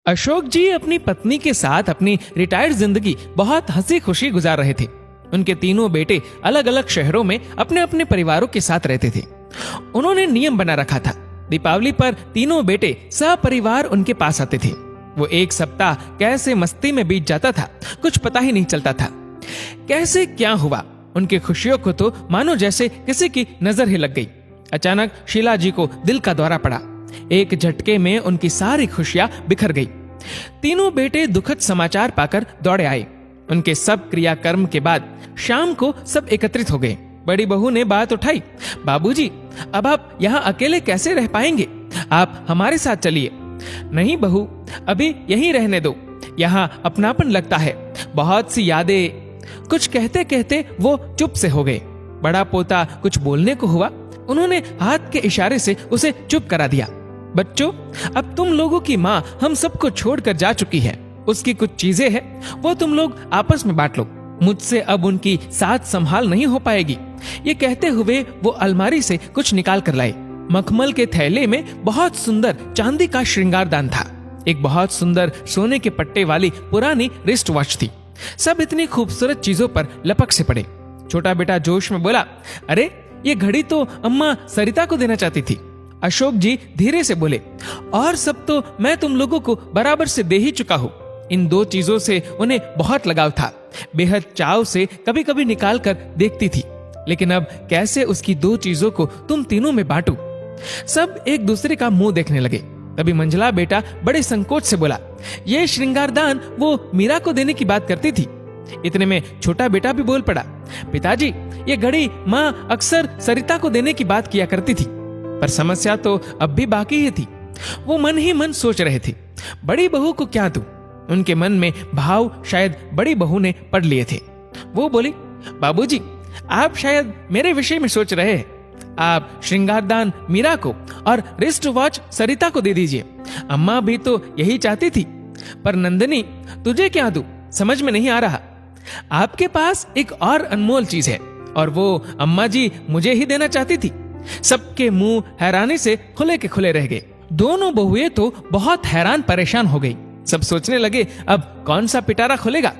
अशोक जी अपनी पत्नी के साथ अपनी रिटायर्ड जिंदगी बहुत हंसी खुशी गुजार रहे थे। उनके तीनों बेटे अलग अलग शहरों में अपने अपने परिवारों के साथ रहते थे। उन्होंने नियम बना रखा था, दीपावली पर तीनों बेटे सपरिवार उनके पास आते थे। वो एक सप्ताह कैसे मस्ती में बीत जाता था, कुछ पता ही नहीं चलता था। कैसे क्या हुआ, उनकी खुशियों को तो मानो जैसे किसी की नजर ही लग गई। अचानक शीला जी को दिल का दौरा पड़ा। एक झटके में उनकी सारी खुशियां बिखर गई। तीनों बेटे दुखद समाचार पाकर दौड़े आए। उनके सब क्रियाकर्म के बाद शाम को सब एकत्रित हो गए। बड़ी बहू ने बात उठाई, बाबूजी, अब आप यहाँ अकेले कैसे रह पाएंगे? आप हमारे साथ चलिए। नहीं बहू, अभी यहीं रहने दो, यहाँ अपनापन लगता है, बहुत सी यादें। कुछ कहते कहते वो चुप से हो गए। बड़ा पोता कुछ बोलने को हुआ, उन्होंने हाथ के इशारे से उसे चुप करा दिया। बच्चों, अब तुम लोगों की माँ हम सबको छोड़कर जा चुकी है। उसकी कुछ चीजें हैं, वो तुम लोग आपस में बांट लो। मुझसे अब उनकी साथ संभाल नहीं हो पाएगी। ये कहते हुए वो अलमारी से कुछ निकाल कर लाए। मखमल के थैले में बहुत सुंदर चांदी का श्रृंगारदान था। एक बहुत सुंदर सोने के पट्टे वाली पुरानी रिस्ट वॉच थी। सब इतनी खूबसूरत चीजों पर लपक से पड़े। छोटा बेटा जोश में बोला, अरे ये घड़ी तो अम्मा सरिता को देना चाहती थी। अशोक जी धीरे से बोले, और सब तो मैं तुम लोगों को बराबर से दे ही चुका हूँ। इन दो चीजों से उन्हें बहुत लगाव था। बेहद चाव से कभी कभी निकाल कर देखती थी, लेकिन अब कैसे उसकी दो चीजों को तुम तीनों में बांटू। सब एक दूसरे का मुंह देखने लगे। तभी मंझला बेटा बड़े संकोच से बोला, ये श्रृंगारदान वो मीरा को देने की बात करती थी। इतने में छोटा बेटा भी बोल पड़ा, पिताजी, ये घड़ी माँ अक्सर सरिता को देने की बात किया करती थी, पर समस्या तो अब भी बाकी ही थी। वो मन ही मन सोच रहे थे, बड़ी बहू को क्या दूं? उनके मन में भाव शायद बड़ी बहू ने पढ़ लिए थे। वो बोली, बाबूजी, आप शायद मेरे विषय में सोच रहे हैं। आप श्रृंगारदान मीरा को और रिस्ट वॉच सरिता को दे दीजिए। अम्मा भी तो यही चाहती थी। पर नंदिनी, तुझे क्या दूं? समझ में नहीं आ रहा। आपके पास एक और अनमोल चीज है, और वो अम्मा जी मुझे ही देना चाहती थी। सबके मुंह हैरानी से खुले के खुले रह गए। दोनों बहुएं तो बहुत हैरान परेशान हो गई। सब सोचने लगे, अब कौन सा पिटारा खुलेगा।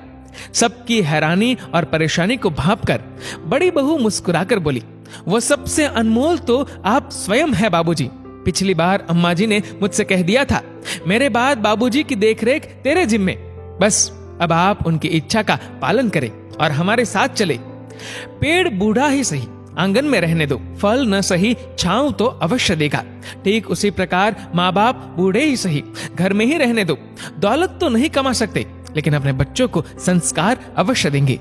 सबकी हैरानी और परेशानी को भांपकर बड़ी बहू मुस्कुराकर बोली, वो सबसे अनमोल तो आप स्वयं है बाबूजी। पिछली बार अम्मा जी ने मुझसे कह दिया था, मेरे बाद बाबूजी की देखरेख तेरे जिम्मे। बस अब आप उनकी इच्छा का पालन करें और हमारे साथ चले। पेड़ बूढ़ा ही सही, आंगन में रहने दो, फल न सही छांव तो अवश्य देगा। ठीक उसी प्रकार माँ बाप बूढ़े ही सही, घर में ही रहने दो। दौलत तो नहीं कमा सकते, लेकिन अपने बच्चों को संस्कार अवश्य देंगे।